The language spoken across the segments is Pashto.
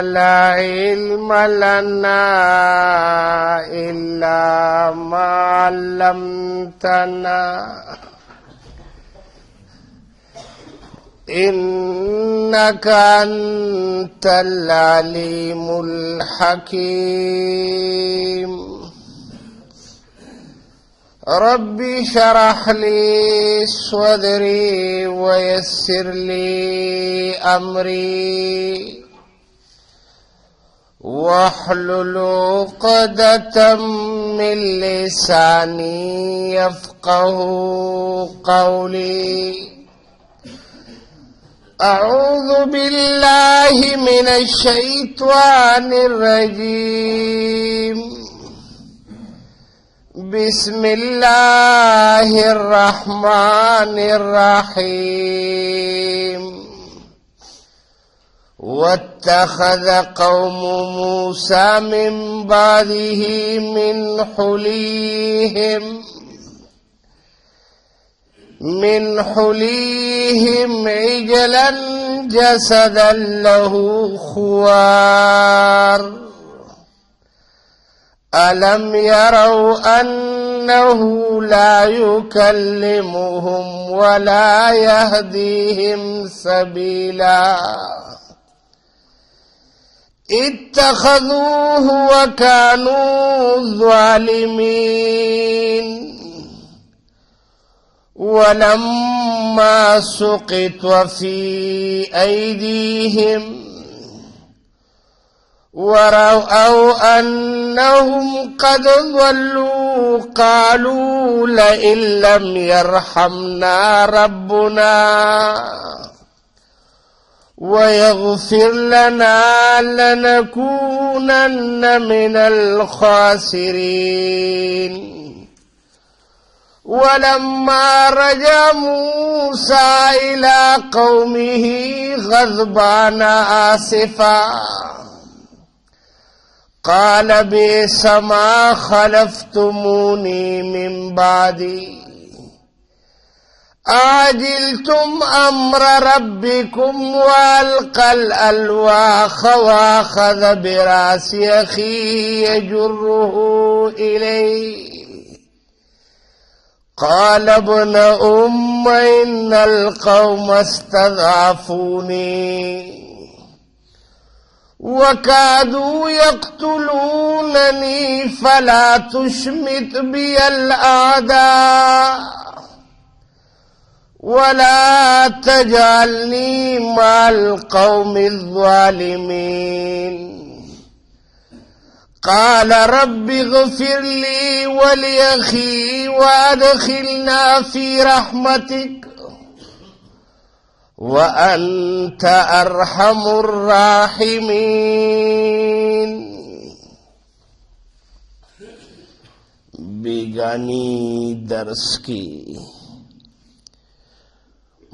لا علم لنا إلا ما علمتنا إنك أنت العليم الحكيم. ربي شرح لي صدري ويسر لي أمري واحلل عقدة من لساني يفقه قولي. أعوذ بالله من الشيطان الرجيم. بسم الله الرحمن الرحيم. واتخذ قوم موسى من بعده من حليهم عجلا جسدا له خوار. ألم يروا أنه لا يكلمهم ولا يهديهم سبيلا. اتخذوه وكانوا ظالمين. ولما سقط في أيديهم ورأوا أنهم قد ضلوا قالوا لئن لم يرحمنا ربنا ويغفر لنا لنكونن من الخاسرين. ولما رجع موسى إلى قومه غضبان آسفا قال بئس ما خلفتموني من بعدي أعجلتم أمر ربكم وألقى الألواح وأخذ برأس أخيه يجره إليه قال ابن أم إن القوم استضعفوني وكادوا يقتلونني فلا تشمت بي الأعداء ولا تجعلني مع القوم الظالمين. قال رب اغفر لي ولأخي وأدخلنا في رحمتك وأنت أرحم الراحمين. بیگانی درس کی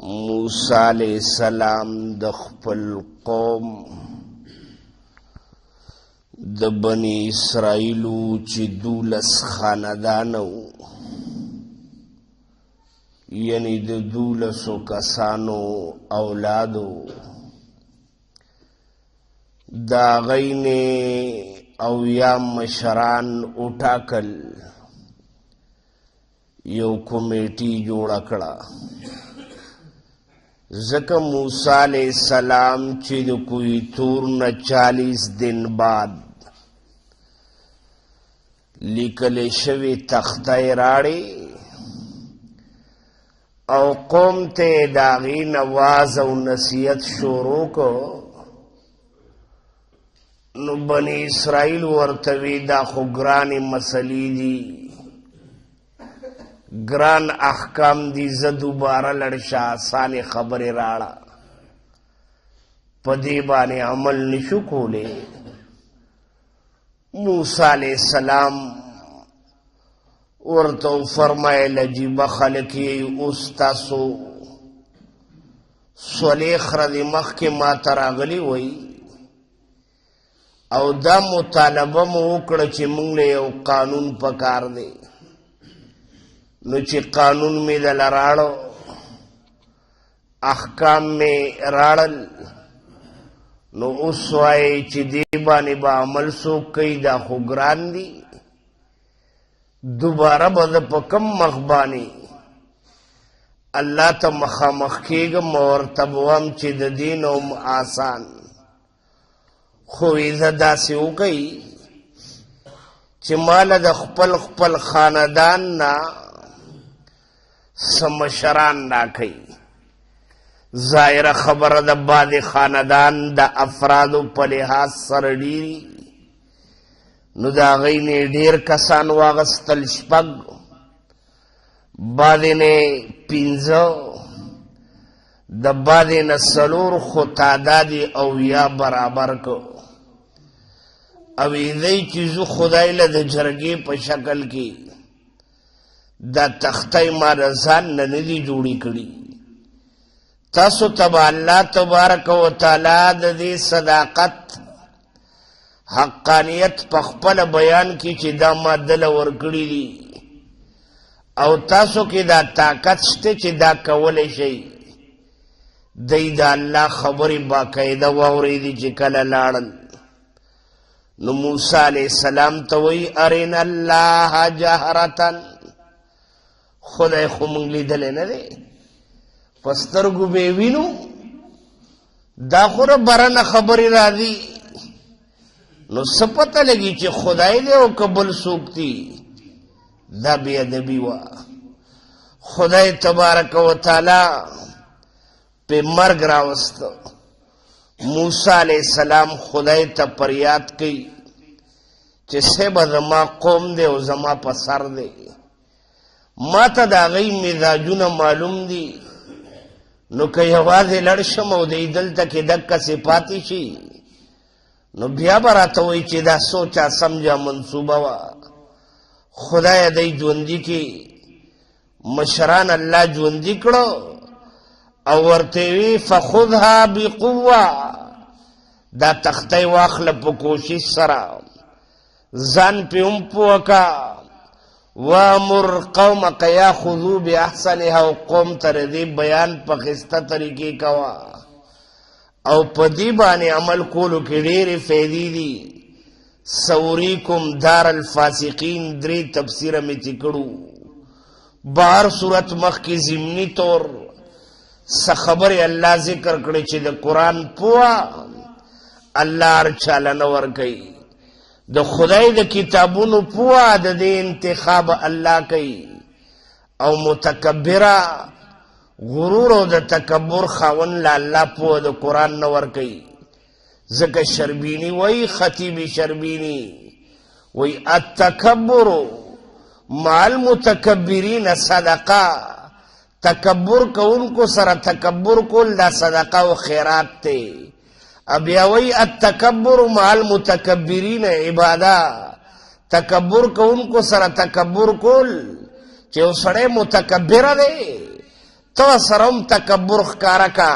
موسیٰ علیہ السلام د خپل قوم د بنی اسرائیلو چې 12 خاندانو یعنی د 12 کسانو اولادو دا غینه او یا مشران اٹھاکل یو کمیٹی جوړ کړه. ځکه موسی علیہ السلام چې د کوی تور نه 40 دن بعد لیکل شوی تخته راړي او قوم ته داغي نواز او نصیحت شروع کو. نو بنی اسرائیل ورتوی دا خو ګرانې مسلې دي ګران احکام دي زه دوباره لړشه آسانې خبرې راړه په دې باندې عمل نشو کولی. موسی علیہ السلام ورته فرمایل عجیب خلک یې اوس تاسو صلیخ رضی مخکې ما ته راغلي وی او دا مطالبه مو وکړه چې موږ له یو قانون پکار دی. نو چې قانون مې دل راړو احکام میں راڑل نو اوس وایي چې دې باندې به عمل څوک کوي دا خو ګران دي دوباره به زه په کم مخ باندې الله ته مخامخ کېږم او ورته به وایم چې د دې نه هم آسان خو یې زه داسې وکئ چې ماله د خپل خاندان نه څه مشران راکئ ظاهره خبره د بعضې خاندان د افرادو په لحاظ سره ډېري نو د هغوی نه ډېر کسان واغستل 6 بعضې نه 15 د بعضې نه 4 خو تعداد یې 80 برابر کو او ایدی چې زه خدای له د جرګې په شکل کې دا تختی ما د ځان نه نه دي جوړې کړي تاسو ته به الله تبارک وتعالی د دې صداقت حقانیت په خپله بیان کړي چې دا ما دله ورکړي دي او تاسو کې دا طاقت شته چې دا کولی شئ دی د الله خبرې باقاعده واورېدې چې کله لاړل نو موسی علیه السلام ته وایي ارنا الله جهرة خدای خو مونږ لیدلی نه دی په سترګو به یې وینو دا خو نه برنه خبرې راځي نو څه پته لګي چې خدای دی او که بل څوک دي دا بې ادبي وه خدای تبارک وتعالی پې مرګ راوسته موسی علیہ السلام خدای ته پریاد کوي چې صیبه زما قوم دی او زما په سر دی ما ته د هغوی مزاجونه معلوم دي نو که یوازې لړ شم او دی دلته کې دقسې پاتې شي نو بیا به راته وایي چې دا سوچه سمجه منصوبه وه خدای دی ژوندي کې مشران الله ژوندي کړو او ورته وی فخذها بقوه دا تختی واخله په کوشش سره ځان پې هم پوه کا وامر قومک یاخذوا باحسنها او قوم ته د دې بیان په ښایسته طریقې کوه او په دې باندې عمل کولو کې ډېرې فایدې دي سوریکم دار الفاسقین 3 تفسیره مې چې کړو بهر صورت مخکې ضمني طور څه خبرې الله ذکر کړی چې د قرآن پوه الله هر چاله نه ورکوي د خدای د کتابونو پوه د دې انتخاب الله کوي او متکبره غرور او د تکبر خاون له الله پوه د قرآن نه ورکوي ځکه شربینی وایي خطیب شربینی وایي التکبر مع المتکبرین صدقه تکبر کونکو سره تکبر کول دا صدقه او خیرات ته بیا وی التکبر مع المتکبرین عباده تکبر کونکو سره تکبر کول چې یو سړی متکبره دی تو سره هم تکبر ښکاره کا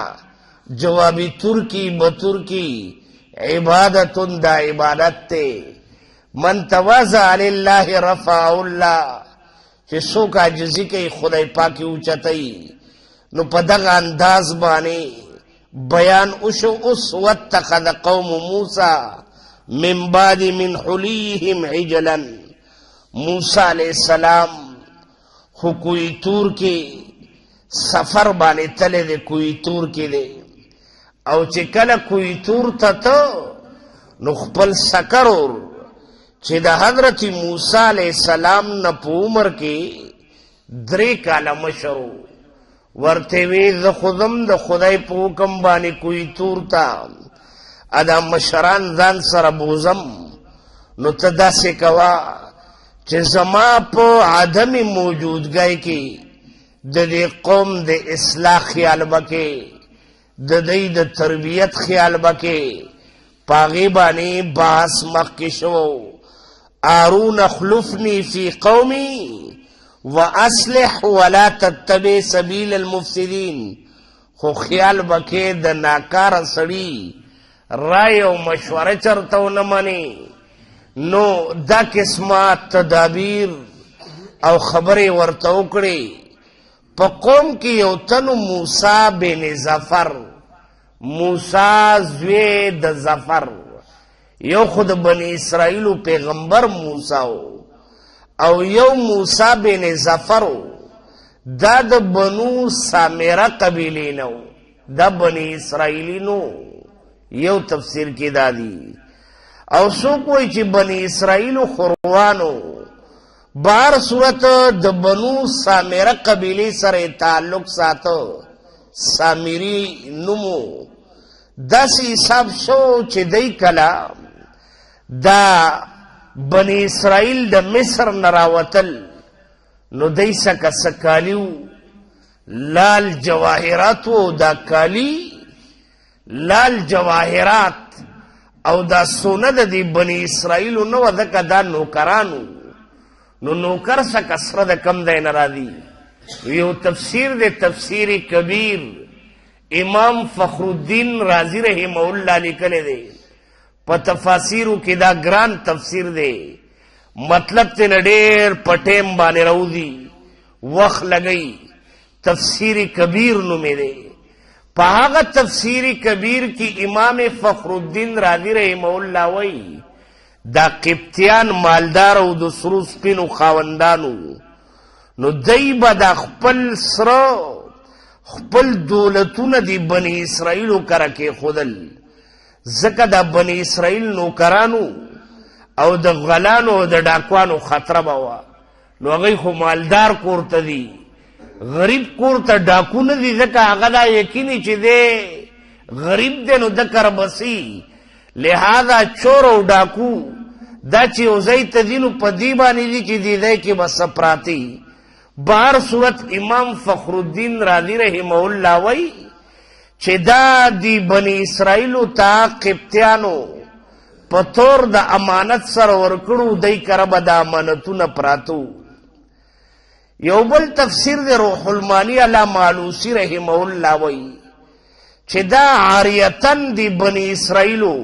جوابی ترکی بترکی عبادتون دا عبادت ته من تواضع لله رفعه الله چې څوک عاجزي کوي خدای پاک یې اوچتوي نو په دغه انداز باندې بیان وشو اوس واتخذ قوم موسی من بعد من حلیهم عجلا موسی علیہ السلام خو کوی تور کې سفر باندې تللی دی کوی تور کې دی او چې کله کوی تور ته ته نو خپل سکرور چې د حضرت موسی علیہ السلام نه په عمر کې 3 کاله مشر ورته وی زه خودم د خدای په حکم باندې کوی تور ته ادا مشران ځان سره بوزم نو ته داسې کوه چې زما په عدم موجودګۍ کې د دې قوم د اصلاح خیال بکې د دوی د تربیت خیال بکې په هغې باندې بحث مخکې شو آرون اخلفنی فی قومی واصلح ولا تتبع سبیل المفسدین خو خیال بکې د ناکاره سړي رای او مشوره چرته ونه مني نو دا قسمه تدابیر او خبرې ورته وکړې په قوم کې یو تن موسی بن ظفر موسی زوی د ظفر، یو خود بنی اسرائیلو پیغمبر موسی او یو موسی بن ظفر دا د بنو سامره قبیله نو، دا بنی اسرائیلی نو. یو تفسیر کې دا دی او څوک وایي چې بنی اسرائیلو خروانو. بهر صورت د بنو سامره قبیله سره تعلق ساتو، سامری نومو. داسې حساب شو چې دی کله دا بنی اسرائیل د مصر نه راوتل نو دی سکه سکالیو لال جواهرات و دا کالی لال جواهرات او دا سونه د دی بنی اسرائیلو نو دکه دا نوکرانو. نو نوکر سکه سره د کم دی نه راځي. یو تفسیر دی تفسیر کبیر امام فخر الدین رازی رحمه الله لیکلی دی په تفاسیرو کې. دا ګران تفسیر دی، مطلب ته ډېر په ټیم باندې راوځي، وخت لګي. تفسیر کبیر نومې دی. په هغه تفسیر کبیر کې امام فخر الدین رازی رحمه الله وایي دا قبطیان مالدار او د سرو سپینو خاوندانو، نو دی به د خپل سره خپل دولتونه دی بنی اسرائیلو کره کېښودل، ځکه د بنی اسرائیل نوکرانو او د غلانو او د ډاکوانو خطره به وه. نو هغوی خو مالدار کور ته دي، غریب کور ته ډاکو نه دي، ځکه هغه دا یقیني چې دی غریب دی نو ده کره بسي. لہذا چور او ډاکو دا چې یو ځای ته دي نو په دې باندې دي چې دې ځای کې به څه پراته. بهر صورت امام فخر الدین رازی رحمه الله وایي چې دا دی بنی اسرائیلو ته قبطیانو په طور د امانت سره ورکړو، دی کره به د امانتونه پراتو. یو بل تفسیر دی روح المانی علامه علوسی رحمه الله وایي چې دا عاریتن دی بنی اسرائیلو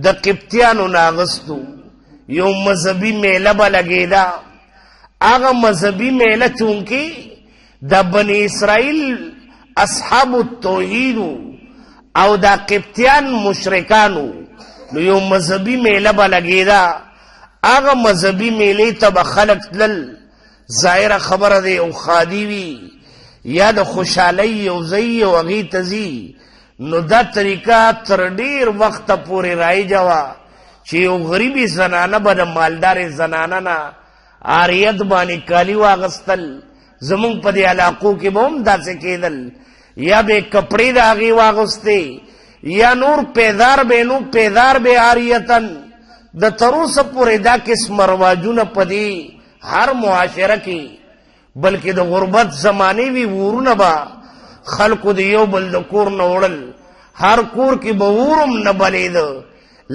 د قبطیانو نه اغستو. یو مذهبي میله به لګېده، هغه مذهبي میله چونکې د بنی اسرائیل اصحاب التوحید او دا قبطیان مشرکانو، نو یو مذهبي میله به لګېده. هغه مذهبي میلې ته به خلک تلل، ظاهره خبره دی او خادي وي یا د خوشحالۍ یو ځای او هغې ته ځي. نو دا طریقه تر ډېر وخته پورې رایجه وه چې یو غریبي زنانه به د مالدارې زنانه نه عاریت باندې کالي واغستل. زمونږ په دې علاقو کې به هم داسې کېدل، یا به کپړې د هغې واغستې یا نور پیدار به نو پیدار به عاریتن. د تر اوسه پورې دا قسم رواجونه په دې هر معاشره کې، بلکې د غربت زمانې وي ورونه به خلکو د یو بل د کور نه وړل، هر کور کې به ورم نه بلېده.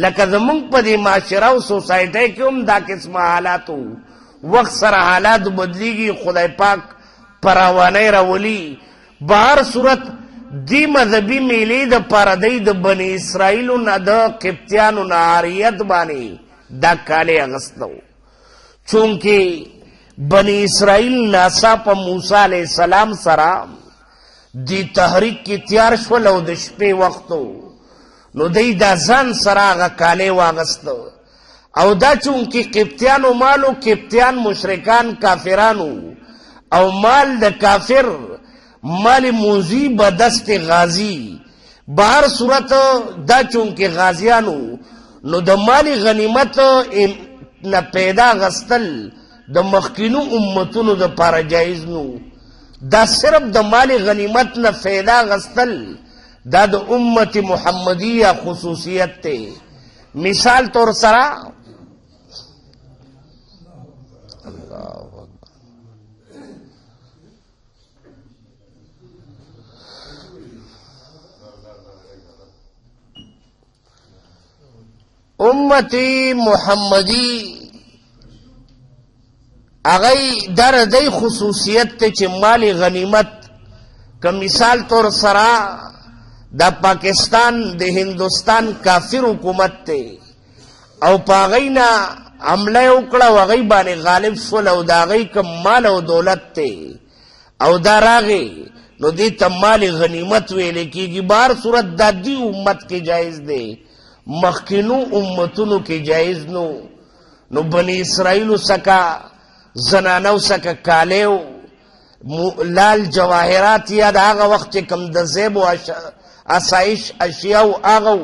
لکه زمونږ په دې معاشره او سوسایټۍ کې هم دا قسمه حالات وو. وخت سره حالات بدلیږي، خدای پاک پراوانی راولي. بهر صورت دی مذهبي میلې د پاره دی د بني اسرائیلو نه د قبطیانو نه عاریت باندې دا کالي اغسته و. چونکې بني اسرائیل ناڅاپه موسی علیه السلام سره دی تحریک کې تیار شول او د شپې وخت نو دی دا ځان سره هغه کالی واغسته. او دا چونکې قبطیانو مالو، قبطیان مشرکان کافرانو، او مال د کافر مال موزی بدست غازی. بهر صورت دا چونکې غازیانو نو د مال غنیمت نه پیدا غستل د مخکینو امتونو د پاره جایز نو. دا صرف د مال غنیمت نه پیدا غستل دا د امت محمدیه خصوصیت ته. مثال طور سره امتی محمدی اغی در دی خصوصیت تے چه مال غنیمت که مثال طور سرا دا پاکستان دا ہندوستان کافر حکومت تے او پا غینا عملہ اکڑا و غی بانی غالب شول او دا غی کم مال او دولت تے او دا راغی نو دی ته مال غنیمت ویل کیږي. بهر صورت دا دی امت کې جایز دی، مخکینو امتونو کې جایز نو بنی اسرائیلو سکا زنانو سکا کالیو لال جواهرات یا د هغه وخت کم د زیب و اسایش اشیاو آغو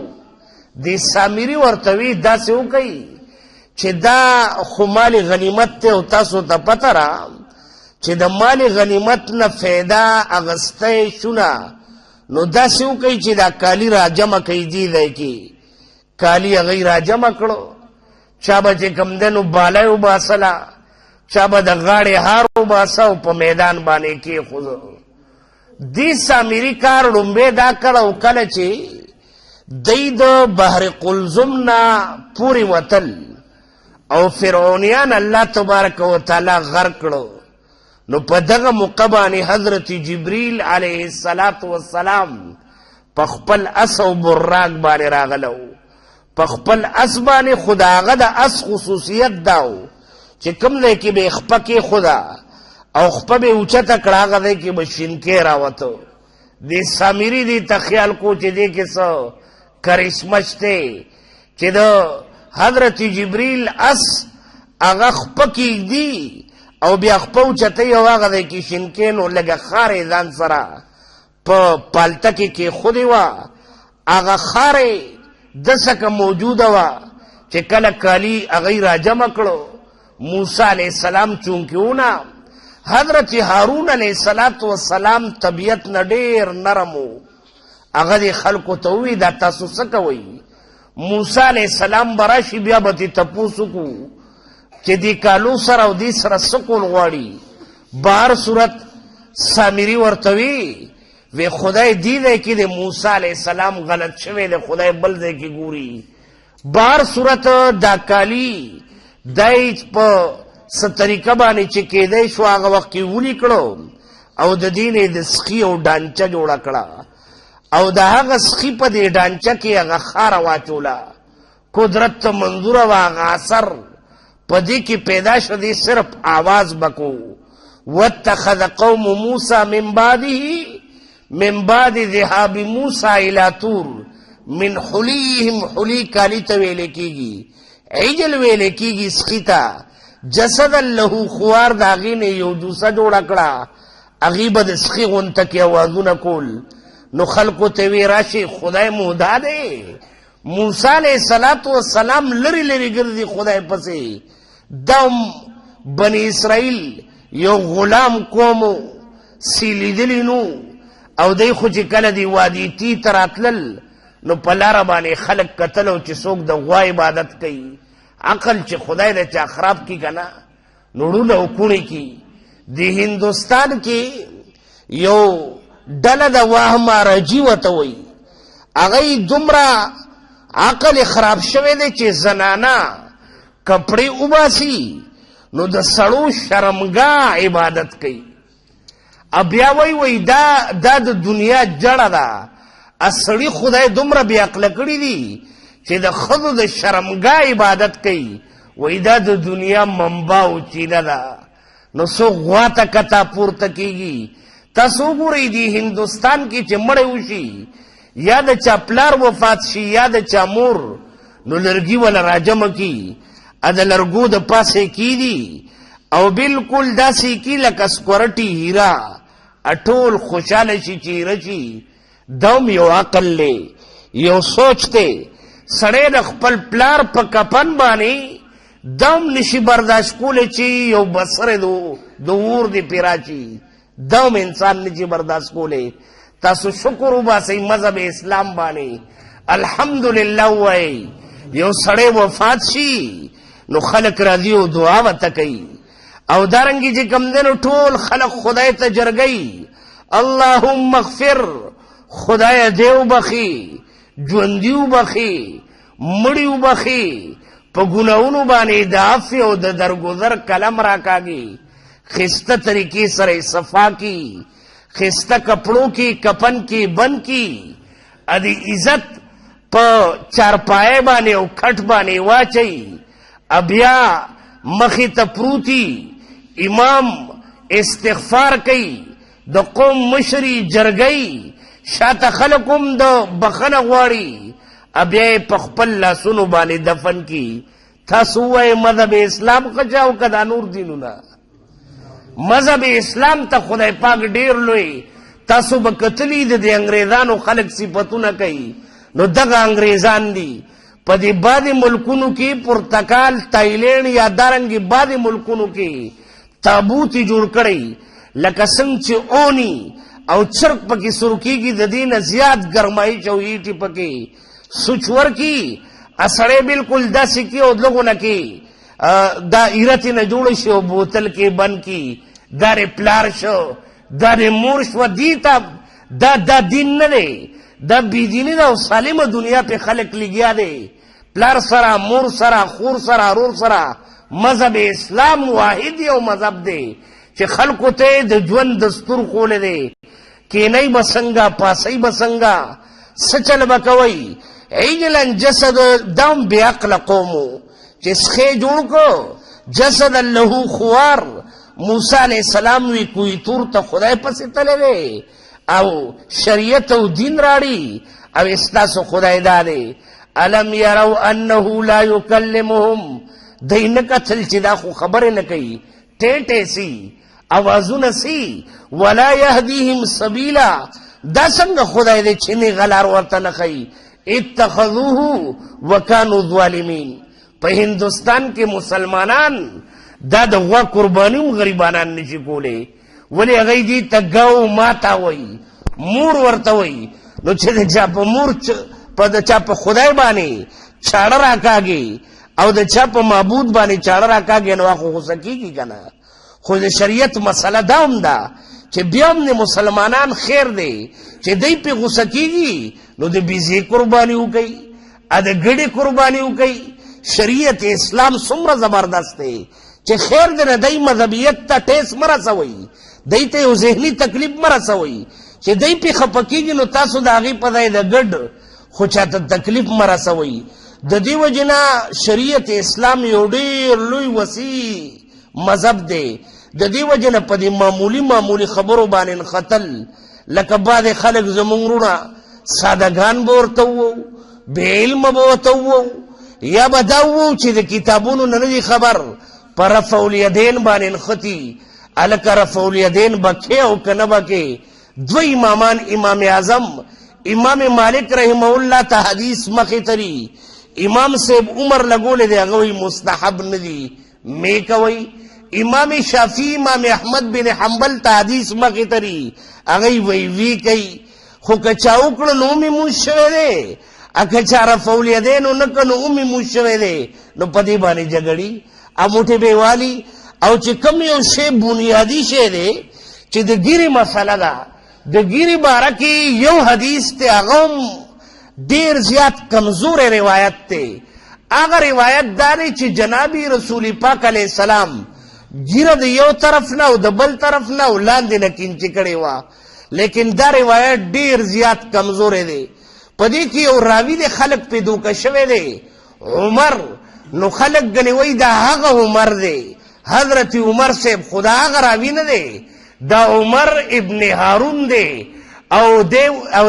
دی سامری ورتوی دا سیو کئی چه دا خو مال غنیمت تے و تاسو تا پتا را چه دا مال غنیمت نا فیدا اغسطه شنا نو دا سیو کئی چه دا کالی را جمع کئی دی دے کی کالی اغی را جمع کرو چابا چه کم دنو بالایو باسلا چابا دا غاڑی هارو باساو پا میدان بانے کی خودو دی سامری کار رنبے دا کرو کل چه دی دا بحر قلزم نا پوری وطل او فرعونیان اللہ تبارک و تعالی غرق کرو نو پا دغا مقبانی حضرت جبریل علیہ السلام پخپل اس و براق بانے راغلو پخپل اس بانے خدا غدا اس خصوصیت داو چه کم دے کی بے خپکی خدا او خپا بے اوچتا کڑاغا دے کی بشنکے راوتو دی سامری دی تخیال کو چه دے کسو کرشمشتے چه دو حضرت جبریل اس اغا خپکی دی او بیا خپا اوچتا یو آغا دے کی شنکینو لگا خار دان سرا پا پالتکی کی خودی وا اغا خار دسکا موجود وا چه کل کالی اغی را جمع کرو موسیٰ علیہ السلام چونکیونا حضرت ہارون علیہ السلام طبیعت نڈیر نرمو اغد خلقو تووی دا تاسو سکوی موسیٰ علیہ السلام براشی بیا بتی تپو سکو چه دی کالو سر او دی سر سکول غواری بار صورت سامری ورطوی وی خدای دی دے کی دی موسیٰ علیہ السلام غلط شوی دی خدای بل دے کی گوری بار صورت دا کالی دای په ستریکه باندې چې کېدای شو هغه وخت کې ولي کړو او د دینې د سخي او ډانچه جوړه کړه او د هغه سخي په دې ډانچه کې هغه خاره واچوله قدرت ته منظوره وه هغه اثر په دې کې پیدا شو دی صرف آواز بکو واتخذ قوم موسی من بعد ذهاب موسی الى طور من حلیهم حلی کالی ته ویلې کېږي عجل ویلے کیگی سخیتا جسد اللہو خوار دا اغین یو جوسا جوڑا کڑا اغیب دا سخی غنتا کی آوازونا کول نو خلقو تیوی راشی خدای مودا دے موسیٰ علیہ السلام لری لری گردی خدای پسے دم بنی اسرائیل یو غلام کومو سیلی دلی نو او دی خوچی کل دی وادی تی تراتلل نو پلارا بانے خلق قتلو چی سوک دا غوا عبادت کئی عقل چی خدای دا چا خراب کی کنا نوڑو لوکونی کی دی ہندوستان کی یو ڈل دا واہما رجیوتوئی اگئی دمرا عقل خراب شوے دے چی زنانا کپڑی اوباسی نو دا سڑو شرمگا عبادت کئی اب یا وی دا دنیا جڑا دا اسڑی خدای دمرا بی عقل کری دی چه دا خدو دا شرمگاہ عبادت کئی وی دا دا دنیا منباو چینا دا نو سو غواتا کتا پورتا کی گی تا سو گو رئی دی ہندوستان کی چه مڑے ہوشی یا دا چا پلار وفات شی یا دا چا مور نو لرگی والا راجم کی ادا لرگو دا پاسے کی دی او بالکل دا سی کی لکا سکورٹی ہیرا اٹول خوشحال شی چیرا شی دوم یو عقل لے یو سوچتے سڑے د خپل پلار په کپن باندې دوم نشي برداشت کولے چی یو بسر دو ور دی پیراچی دوم انسان نشي برداشت کولے تاسو شکر وباسئ مذہب اسلام باندې الحمدللہ وای یو سڑے وفات شي نو خلق راضی او دعا وته کوي او دارنګي چې کم دنو ټول خلق خدای ته جرګي اللهم اغفر خدای دیو بخی جوندیو بخی مڑیو بخی پا گناونو بانے دا عفی او دا درگذر کلم راکاگی خستہ طریقے سر صفا کی خستہ کپڑوں کی کپن کی بن کی ادی عزت پا چارپائے بانے او کھٹ بانے واچئی ابیا مخی تپروتی امام استغفار کئی د قوم مشري جرګۍ شاته خلک هم د بخنه غواړي بیا په خپل لاسونو باندې دفن کی. تاسو ووایئ مذهب اسلام ښه چا او که دا نور دینونه؟ مذهب اسلام ته خدای پاک ډیر لوی. تاسو به کتلی د انګریزانو خلک صفتونه کوي، نو دغه انګریزان دي. په دې بعضې ملکونو کې پرتګال، تایلینډ یا دارنګې بعضې ملکونو کې تابوت یې جوړ کړی لکه څنګه چې اونی او چرک پکې سرو کېږي، د دې نه زیات ګرمایش او هیټې پکې سوچ ورکي. سړی بالکل داسې کې او دغو نه کې دا ایرتې نه جوړه شي او بوتل کې بند کی، دا رې پلار شو، دا رې مور شوه. دې ته دا دین نه دی، دا بېدیني ده او سالمه دنیا پې خلک لګیا دی. پلار سره، مور سره، خور سره، رور سره. مذهب اسلام واحد یو مذهب دی چې خلکو ته د ژوند دستور خولی دی. کینئ به څنګه، پاسئ به څنګه، څه چل به کوئ. عجلا جسد دا هم بې عقله قوم و چې سخی جوړ کو جسد له خوار. موسی علیہ السلام وی کوی تور ته خدای پسې تللی دی او شریعت او دین راړي او استاسو خدای دا دی. الم یرو انه لا یکلمهم، دی نه کتل چې دا خو خبرې نه کوي، ټیټې سي، اوازونه سي. ولا یهدیهم سبیلا، دا څنګه خدای دی چې نه غلار ورته نه ښیي. اتخذوه وکانو ظالمین. په هندوستان کې مسلمانان دا د غوا قرباني هم غریبانان نشي کولی، ولې هغوی دې ته ګو ماتا وایي، مور ورته وایي. نو چې د چا په مور د چا په خدای باندې چاړه راکاږي او د چا په معبود باندې چاړه راکاږي، نو هغه غوسه کېږي که نه. خو د شریعت مسله دا هم ده چې بیا هم د مسلمانان خیر دی چې دی پې غوسه کېږي نو د بیزې قرباني وکوي، د ګډې قرباني وکوي. شریعت اسلام څومره زبردست دی چې خیر دی نه دی مذهبیت ته ټیس مه رسوئ، دی ته یو ذهني تکلیف مه رسوئ چې دی پې خفه کېږي نو تاسو د هغې په ځای د ګډ خو چاته تکلیف مه رسوئ. د دې وجې نه شریعت اسلام یو ډېر لوی وسیع مذهب دی. د دې وجې نه په دې معمولي خبرو باندې نښتل، لکه بعضې خلک زمونږ وروڼه سادهګان به ورته ووو، بې علمه به ورته ووو، یا به دا ووو چې د کتابونو نه نه دي خبر، په رفع الیدین باندې نښتي. هلکه رفع الیدین به کې او که نه به کې. دوه امامان، امام اعظم امام مالک رحمه الله ته حدیث مخې تري، امام صاحب عمر لګولی دی، هغه وایي مستحب نه دي، می کوئ. امام شافعی امام احمد بن حنبل ته حدیث مخې تري، هغوی وایي وی کوي. خو که چا وکړه نو هم یې مونځ شوی دی، که چا رفع الیدین ونه کړه نو هم یې مونځ شوی دی. نو په دې باندې جګړې او موټې به والي. او چې کوم یو شی بنیادي شی دی چې د ګیرې مسله ده، د ګیرې باره کې یو حدیث دی، هغه هم ډېر زیات کمزوری روایت دی. هغه روایت دا دی چې جنابي رسول پاک علیه السلام ګیره د یو طرف نه او د بل طرف نه او لاندې نه کینچې کړې وه، لیکن دا روایت ډېر زیات کمزوری دی. په دې کې یو راوي دی، خلک پې دوکه شوی دی، عمر. نو خلک ګنې وایي دا هغه عمر دی، حضرت عمر صاحب خدا هغه راوي نه دی، دا عمر ابن هارون دی. او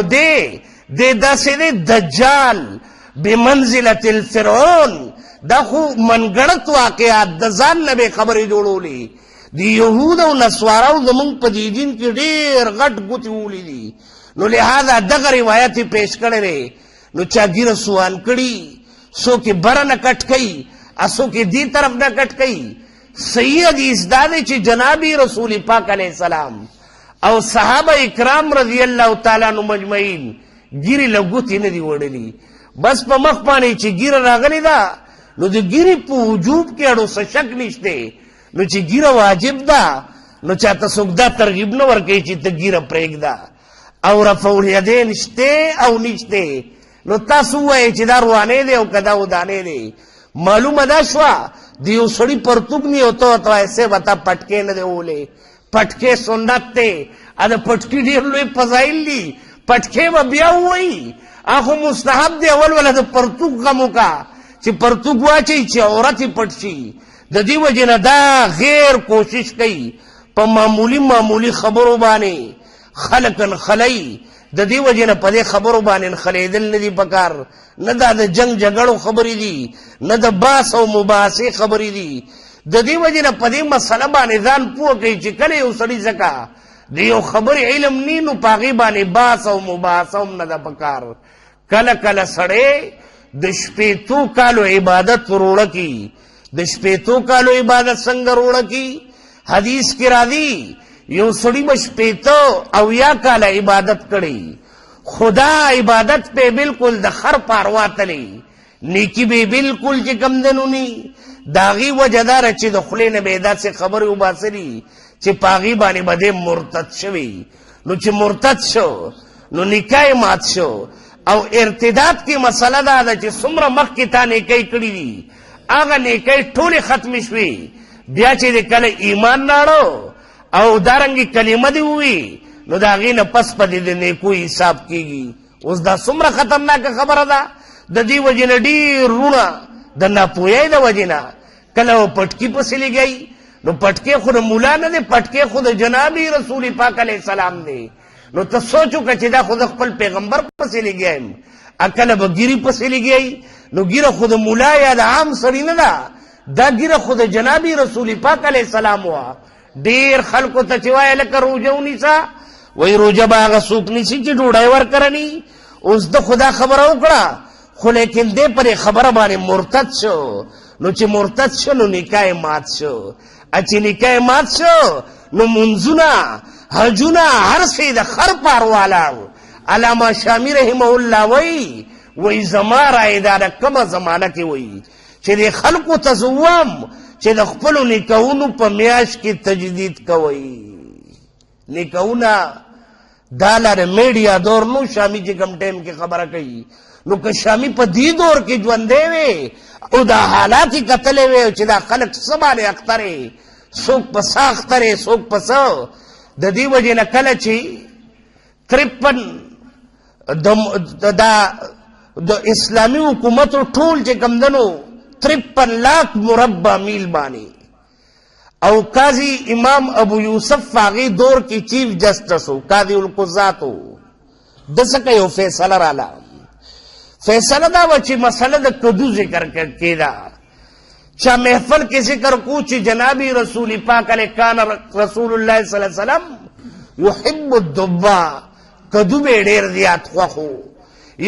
دی داسې دی دجال بمنزلة الفرعون. دا خو منګړت واقعات د ځان نه به خبرې جوړولې. د یهود او نصواراو زمونږ په دې دین کې ډېر غټ ګوتې وولې دي. نو لہذا دغه روایت یې پیش کړی دی. نو چا ګیره سوان کړي، څوک یې بره نه کټ کوي، څوک یې دې طرف نه کټ کوي. صحیح حدیث دا دی چې جنابي رسول پاک علیه السلام او صحابه اکرام رضی الله تعالی عنهم مجمعین ګیرې له ګوتې نه دي وړلي. بس په مخ باندې چې ګیره راغلې ده نو د ګیرې په وجوب کې اړو څه شک نشته. نو چې ګیره واجب ده نو چاته څوک دا ترغیب نه ورکوي چې ته ګیره پرېږده. او رفع الیدین شته او نشته. نو تاسو ووایئ چې دا روانې دی او که دا ودانې دی. معلومه دا شوه د یو سړي پرتوګ نه او ته ورته وایې صاحب تا پټکې نه دی وولی. پټکې سنت دی، د پټکي ډېر لوی فضایل دي. پټکې به بیا ووایي هغه مستحب دی. اول د پرتوګ غم وکړه چې پرتوګ واچوي چې عورت یې پټ شي. د دې وجې نه دا غیر کوشش کوي په معمولی خبرو باندې خلقن خلی د دې وجنه په دې خبرو باندې خلیدل نه دي پکار، نه د جنگ جګړو خبرې دي، نه د باس او مباحثې خبرې دي. د دې وجنه په دې مسله باندې ځان پوه کوي چې کله یو سړی ځکه د یو خبرې علم نی نو پاغي باندې باس او مباحثه هم نه ده پکار. کله کله سړی د شپېتو کالو عبادت وروړه کی. د شپېتو کالو عبادت څنګه وروړه کی؟ حدیث کې راځي یو سړی به شپېته او یا کاله عبادت کړي، خدا عبادت په بالکل د خر پاروا تلی، نیکی به بالکل چې کم دنونی داغي وجه دار چې د خلې نه به داسې خبرې وباسلي چې پاغي باندې بده مرتد شوی. نو چې مرتد شو نو نکاح مات شو. او ارتداد کی مسله دا چې څومره مخکې تا نیکۍ کړي دي هغه نیکۍ ټولې ختمې شوې، بیا چې کله ایمان راړو او دارنګي کلمه دی وی نو دا غي نه پس پدې د نیکو حساب کیږي. اوس دا څومره خطرناک خبره ده. د دې وجنه ډیر رونه د ناپوهۍ د وجنه کله پټکی پسې لګي. نو پټکی خو د مولا نه دی، پټکی خو د جناب رسول پاک علیه السلام دی. نو ته سوچو که چې دا خو د خپل پیغمبر پسې لګیم، اکله به ګیري پسې لګي. نو ګیره خو د مولا یا د عام سړي نه ده، دا ګیره خو د جناب رسول پاک علیه السلام وه. ډیر خلکو ته چې وایه لکه روژه ونیسه، وایي روژه به هغه څوک نیسي چې ډوډۍ ورکړني. اوس د خدا خبره وکړه، خو لیکن دې پرې خبره باندې مرتد شو. نو چې مرتد شو نو نکاح مات شو. چې نکاح مات شو نو منځونه حجونه هر څه د خر پاروالا. علامه شامی رحمه الله وایي زما رایې دا د کومه زمانه کې وایي چې د خلکو ته زوم چې د خپلو نکاحونو په میاشت کې تجدید کوي. نکاحونه دا لاره میډیا دور نو شامی چې کوم ټایم کې خبره کوي. نو که شامی په دې دور کې ژوندی وي او دا حالات یې کتلی وي چې دا خلک څه باندې اخترې، څوک په څه اخترې، څوک په څه. د دې وجې نه کله چې 53 د اسلامي حکومتو ټول چې کوم دنو 53 लाख مربع میل باندې او قاضی امام ابو یوسف فاغی دور کی چیف جسٹس ہو، قاضی القضات ہو، دسکه یو فیصله رااله. فیصله دا و چې مسله د کدو ذکر کېدا. چا محفل کې ذکر کو چې جناب رسول پاک علیه کان رسول الله صلی الله علیه وسلم یحب الدبا، کدو به ډیر زیات خوخو.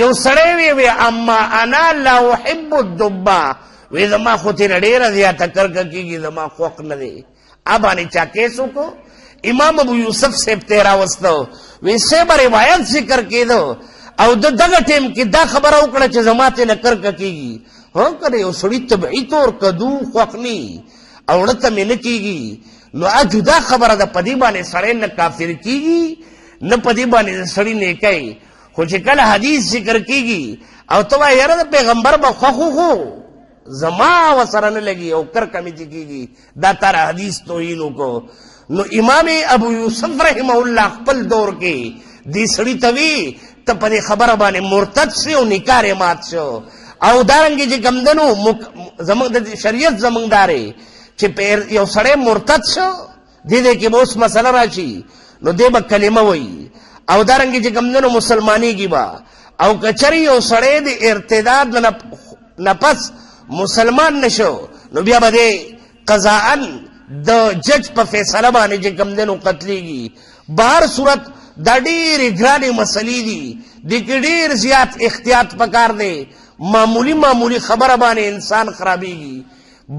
یو سړی وی اما انا لا احب الدبا، وی زما خو تیر ډیر زیاته کرکه کیږي، زما خوښ نه دی. ابانی چا کیسو کو امام ابو یوسف سے تیرا وستو وی سے روایت ذکر کېدو او د دغه ټیم کې دا خبره وکړه چې زما ته نه کرکه کیږي. ها کړه یو سړی طبيعي طور کدو خوښني او ورته مې نه کیږي. نو اجدا خبره ده، پدی باندې سړی نه کافر کیږي نه پدی باندې سړی نه کوي. خو چې کله حدیث ذکر کیږي او ته وایې یاره د پیغمبر به خوښو خو زما وسره نه لګي او کرکه مې کیږي، دا تر حدیث توهین وکړو. نو امام ابو یوسف رحمه الله خپل دور کې دې سړي ته وی ته په دې خبره باندې مرتد شي او نکاح مات شو. او دارنګې چې کوم دنو زمونږ د شریعت زمونږدارې چې یو سړی مرتد شو دې کې به اوس مسله راشي نو دې به کلمه وایي او دارنګې چې کوم دنو مسلمانېږي به. او کچرې یو سړی د ارتداد نه پس مسلمان نشو نو بیا به دې قضاءً د جج په فیصله باندې چې کوم دنو قتلېږي. بهر صورت دا ډېرې ګرانې مسلې دي، دې کې ډېر زیات احتیاط پکار دی. معمولی خبره باندې انسان خرابېږي.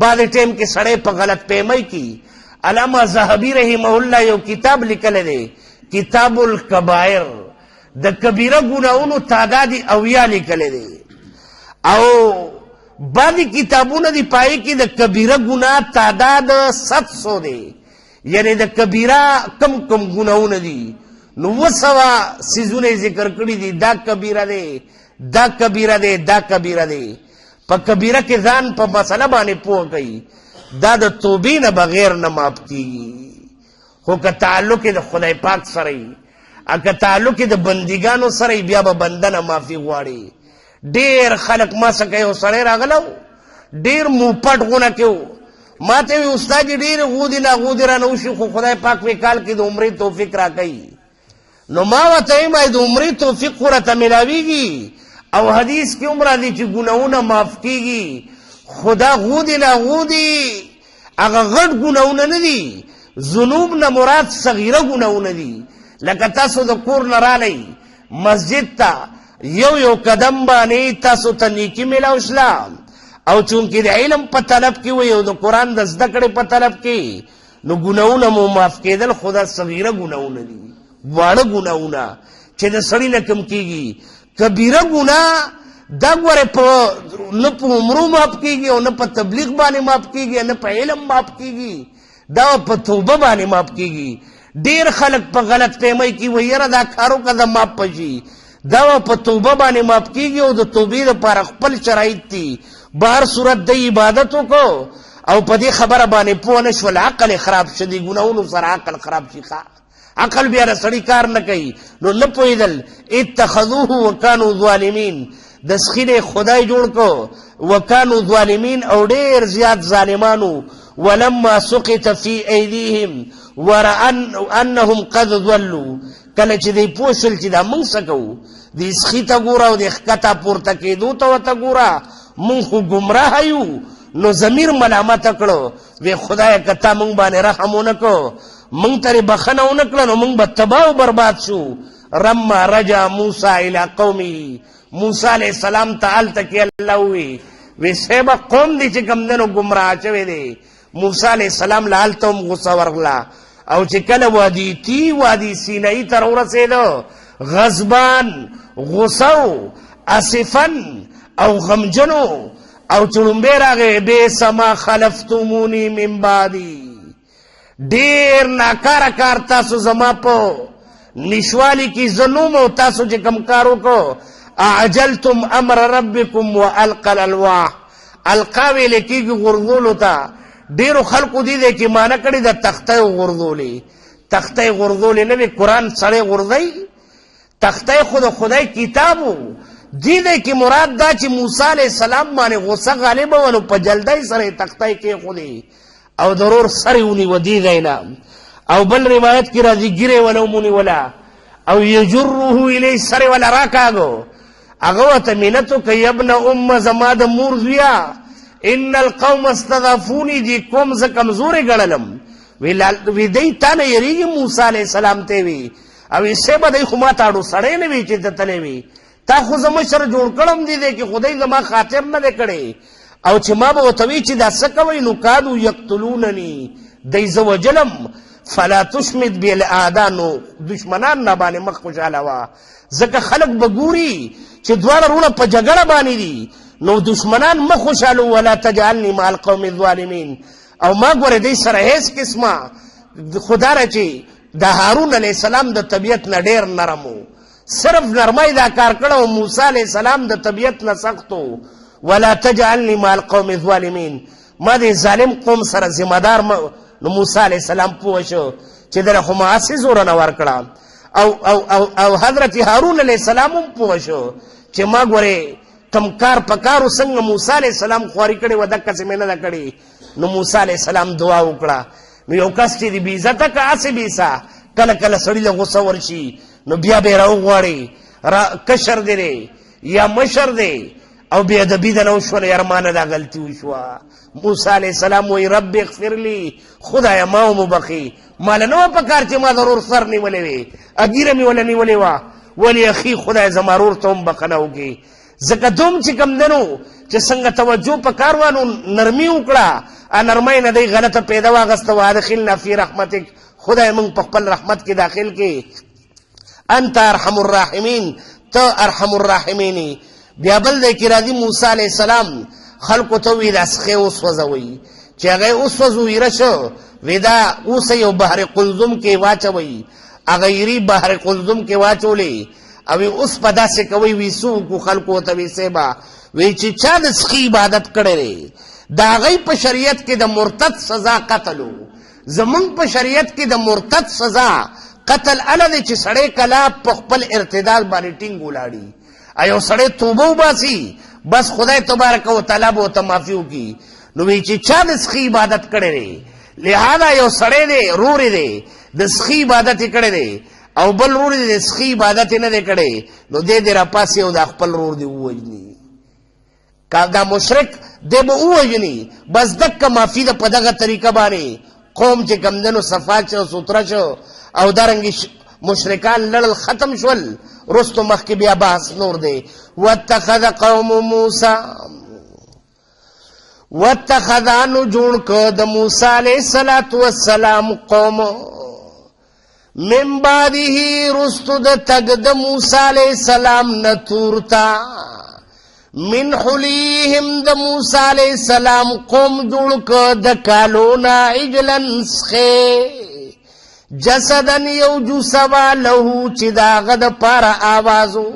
بعد ټیم کې سړی په غلط فهمۍ کې. علامه ذهبي رحمه الله یو کتاب لیکلی دی، کتاب الکبائر، د کبیره ګناهونو تعداد اویا لیکلی دی. او بعضې کتابونه دي پای کې د کبیره ګناه تعداد 700 دی. یعنی د کبیره کم ګناهونه دي نو 200 څیزونه ذکر کړي دي. دا کبیره دی، دا کبیره دی، دا کبیره دی. په کبیره کې ځان په مسله باندې پوه کوي، دا د توبې نه بغیر نه معاف کیږي. خو که تعلق د خدای پاک سره وي، که تعلق د بندګانو سره بیا به بنده نه معافي غواړي. ډېر خلک ما څخه یو سړی راغلو ډېر موپټ غونه کې ما ته وی استاد ډیر غودي نه غودي را نو شي، خو خدای پاک وی کال کې د عمرې توفیق را کوي. نو ما وته ما د عمرې توفیق ورته ملاویږي او حدیث کې عمره دي چې ګناونه معاف کیږي. خدا غودي نه غودي هغه غټ ګناونه نه دي، ذنوب نه مراد صغیره ګناونه دي. لکه تاسو د کور نه رالی مسجد ته یو قدم باندې تاسو ته نیکي ملاو شله، او چونکې د علم په طلب کې وي او د قرآن د زده کړې په طلب کې، نو ګناونه مو معاف کېدل خدا صغیره ګناونه دي، واړه ګناونه چې د سړي نه کم کېږي. کبیره ګناه دا ګوره نه په عمرو معاف کېږي او نه په تبلیغ باندې معاف کېږي، نه په علم معاف کېږي، دا په توبه باندې معاف کېږي. ډېر خلک په غلط فهمۍ کې وایي یاره دا کار وکړه دا معاف به شي، دا په توبه باندې معاف کېږي او د توبې لپاره خپل شرایط دي. بهر صورت د عبادت وکړو او په دې خبره باندې پوه نه شول، عقل خراب شي، د ګناهونو سره عقل خراب شي، عقل بیا د سړي کار نه کوي. نو نه پوهېدل اتخذوه وکانو ظالمین، د سخینې خدای جوړ کو وکانو ظالمین او ډېر زیات ظالمانو. ولما سقط في ایدیهم ورأنهم قد ضلوا، کله چې دی پوه شول چې دا موږ څه کوو، د سخي ته ګوره او د ښکته پورته کېدو ته ورته ګوره، موږ خو ګمراه یو. نو ضمیر ملامته کړو، وی خدایه که تا موږ باندې رحم ونه کړو، موږ ترې بخښنه ونه کړه، نو موږ به تباه او برباد شو. رما رجع موسی الی قومه، موسی علیہ السلام ته هلته کې الله ووی وی صاحبه قوم دی چې کوم دی نو ګمراه شوی دی. موسی علیہ السلام له هلته هم غصه ورغله، او چې کله وادي سینایي ته راورسېده، غضبان غصه اسفن او غمجنو، او چړومبې راغې بئس ما خلفتموني من بعدي، ډېر ناکاره کار تاسو زما په نشوالي کې ظلم او تاسو چې کوم کار وکړو. اعجلتم امر ربکم والقى الالواح، القا ویل کېږي غورځولو ته. ډېرو خلکو دې دی کې معنی کړې د تختې غورځولې، تختې غورځولې نه وي، قرآن سړی غورځوي، تختې خو د خدای کتاب و. دې دی کې مراد دا چې موسی علیہ السلام باندې غصه غالبه وه، نو په جلدۍ سره یې تختې کېښودې او ضرور سر یې ونیوه دې ځای نه. او بل روایت کې راځي ګیرې وله ومونیوله او یجره الی، سر یې وله راکاږو. هغه ورته منت وکړه ابن ام زما د مور زویه، ان القوم استضعفوني، دي قوم زه کمزورې ګڼلم. وی دی تا نه یریږي موسی علیہ السلام ته وی، او یې صاحبه دی خو ما ته اړو سړی نه وي چې ته تللی وي، تا خو زه مشر جوړ کړم دی دی کې خدای زما خاطر نه دی کړی، او چې ما به ورته وی چې دا څه کوئ، نو کادو یقتلونني، دی زه وجلم. فلا تشمت بالاعداء، نو دشمنان نه باندې مخ خوشحاله وه، ځکه خلک به ګوري چې دواړه وروڼه په جګړه باندې دي، نو دشمنان مخ خوشحاله. ولا تجعلني مع القوم الظالمین، او ما ګوره دی سره هیڅ قسمه خدا را چې د هارون علیہ السلام د طبیعت نه ډېر نرم و، صرف نرمۍ دا کار کړی، موسی علیہ السلام د طبیعت نه سخت و. ولا تجعلني مع القوم الظالمین، ما د ظالم قوم سره ذمہ دار. نو موسی علیہ السلام پوه شو چې دله خو ما هسې زوره نه ورکړه، او حضرت هارون علیہ السلام هم پوه شو چې ما ګورې کم کار پکارو څنګه موسی علیہ السلام خواري کړې وه دقسې مې نه ده کړې. نو موسی علیہ السلام دعا وکړه. نو یو کس چې د بې عزته که هسې بېسه، کله کله سړي له غصه ورشي نو بیا به یې راوغواړې، کشر دی یا مشر دی او بې ادبي ده نه وشوله، یاره ما نه دا غلطي وشوه. موسی علیہ السلام وایي رب اغفر لی، خدایه ما ومبخي، ما له نه وه په کار چې ما ضرور سر نیولې وې، اګیره مې وله نیولې وه، ولې اخي خدای زما ورور ته هم بخښنه وکړي. ځکه دوم چې کوم دی نو چې څنګه توجه په کار وه، نو نرمي وکړه، نرمۍ نه دی غلطه پیدا واغسته. وادخلنا فی رحمتک، خدای موږ په خپل رحمت کې داخل کې، انت ارحم الراحمین، ته ارحم الراحمین. بیا بل دی کې راځي موسی علیہ السلام خلکو ته وی دا سخې وسوځوئ، چې هغه وسوځو ایره شو، وی دا اوس یو بحر قلزم کې واچوئ، هغه ایرې بحر قلزم کې واچولې، او اوس په داسې کوئ. وی څه وکړو خلکو ته وی صاحبه، وی چې چا د سخي عبادت کړی دی د هغوی په شریعت کې د مرتد سزا قتل و. زمونږ په شریعت کې د مرتد سزا قتل اله دی چې سړی کله په خپل ارتداد باندې ټینګ ولاړي، یو سړی توبه وباسي، بس خدای تبارک وتعالی به ورته معافي وکړي. نو وی چې چا د سخي عبادت کړی دی لہذا یو سړی دی رور دی د سخي عبادت یې کړی دی او بل رور دی د سخي عبادت یې نه دی کړی نو دی دی راپاسې او د خپل رور دی ووژني که دا مشرک دی به ووژني بس دکه معافي ده په دغه طریقه باندې قوم چې کمدنو صفا شو سوتره شو او دارنګې مشرکان لړل ختم شول رستو مخکې بیا بحث نور دی واتخذ قوم موسی واتخذانو جوړ که د موسی علیه السلام قوم من بعده رستو د تګ د موسی علیه السلام نه تورتا من حلیهم د موسی علیه السلام قوم جوړ که د کالونا عجلن سخی جسدن یو جوسوا له چې داغه د پاره آوازو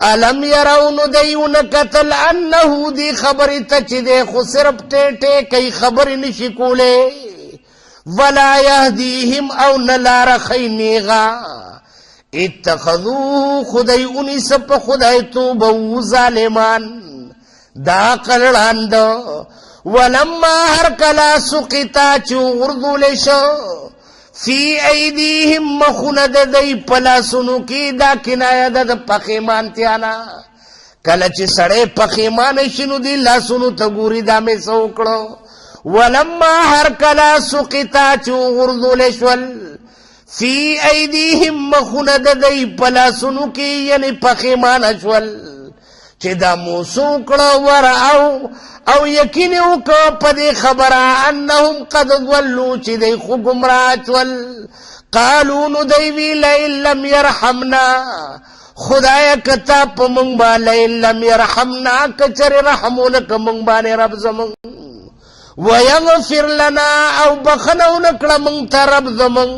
الم يرون دیون قتل انه دی خبری ته چې دی خو صرف ټیټه کوي خبرې نشي کوله ولا يهديهم او نلار خينيغا اتخذوه خدای انیس په خدای توبه ظالمان دا قلړاند ولما هر کلا سقطا چې غردول شو فی ایدیهم مخند دی پلاسونو کی دا کنایه د پخیمانتیانا کله چې سړی پخیمان شنو دی لاسونو ته ګوري دا مې څه وکړو ولما هر کلا سقطا چې غردول شول فی ایدیهم مخند دی پلاسونو کی یعنی پخیمان شول چې دا موسو کړه ورعو او یقین وکړه په دې خبره انهم قد ضلوا چې دی خو ګمراه شول قالو نو دی وی لئن لم يرحمنا خدای کتا په مونږ باندې لم يرحمنا کچر رحم ولک مونږ باندې رب زمون ويغفر لنا او بخنو نکړه مونږ ته رب زمون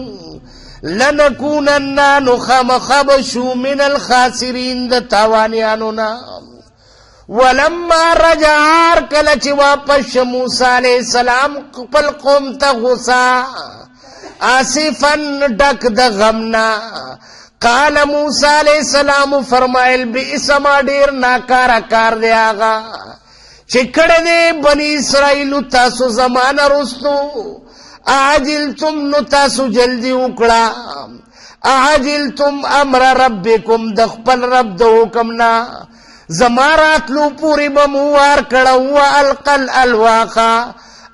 لنكونن نخمخبشو من الخاسرین د تاوانیانو نا ولما رجع کله چې واپس موسی علیہ السلام خپل قوم ته غوسا آصفن ډک د غمنا قال موسی علیہ السلام فرمایل بئس ما ډیر ناکارا کار دی آغا چې کړه دې بنی اسرائیل تاسو زمانہ رستو عاجلتم نو تاسو جلدی وکړه عاجلتم امر ربکم د خپل رب د حکمنا زماراتلو پوری بموار کړه والقل الواقع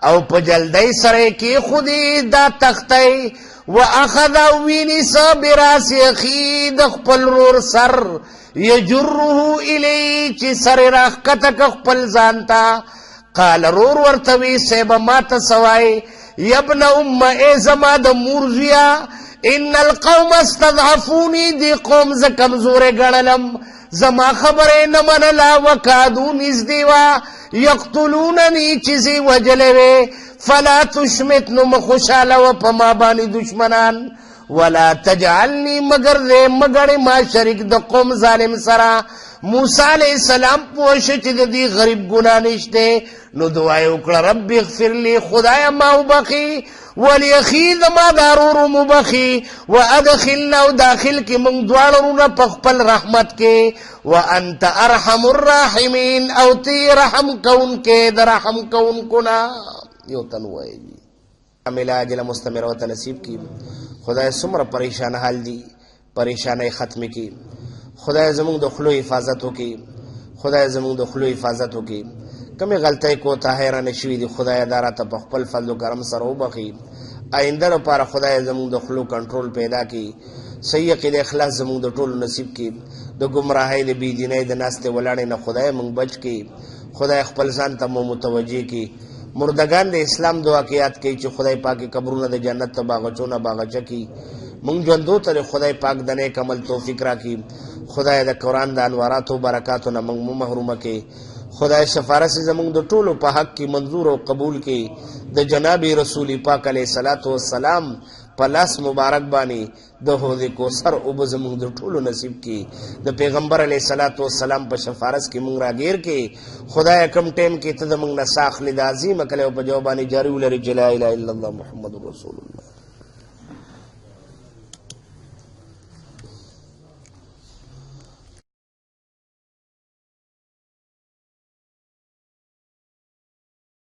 او په جلدی سره کې خودی دا تختی واخذ ویني صبر اخي د خپل رور سر یجره الی چې سر راخته خپل ځانتا قال رور ورتوي سبا مات سوای یبن ام ای زما د مورزیا ان القوم استضعفوني دی قوم ز کمزور غړلم زما خبره نه منلا وکادو نزدیوا یقتلوننی چیزی وجلوی فلا تشمت نو مخوشاله و پما بانی دشمنان ولا تجعلنی مگر ما شرک د قوم ظالم سرا موسی علیہ السلام پوښ چې د دې غریب ګنا نشته نو دعا وکړه رب اغفر لي خدایا ما وبخي وليخي ما ضرور مبخي وادخلنا داخل کې موږ دواړو په خپل رحمت کې وانت ارحم الراحمین او تی رحم کون کې در رحم کون کنا یو تنوي عمل اجل مستمر او نصیب کی خدای سمره پریشان حال دی پریشانای ختم کی خدای زمون د خلو حفاظت وکي خدای زمون د خلو حفاظت وکي کمی غلطی کو طاهره نشوي دی خدای دارته په خپل فضل او کرم سره وبخي آینده لپاره خدای زمون د خلو کنټرول پیدا کی صحیح عقیده اخلاص زمون د ټول نصیب کی د گمراهی د بی دینۍ د ناسته ولاړې نه خدای مونږ بچ کی خدای خپل ځان ته متوجه کی مردگان د اسلام دعا کیات کی چې خدای پاک قبرونه د جنت ته باغچونه باغچه کی مونږ ژوندو ته خدای پاک د نیک عمل توفیق راکړي خدای د قرآن د انوارات او برکاتو نه موږ محروم کړي خدای سفارش زموږ د ټولو په حق کې منظور او قبول کړي د جناب رسول پاک علیه الصلاۃ والسلام په لاس مبارک باندې د حوض کوثر او زموږ د ټولو نصیب کړي د پیغمبر علیه الصلاۃ والسلام په سفارش کې موږ راګیر کړي خدای کم ټیم کې ته زموږ نه ساخلی د عظیم کله په جواب باندې جاری ولري لا اله الا الله محمد رسول الله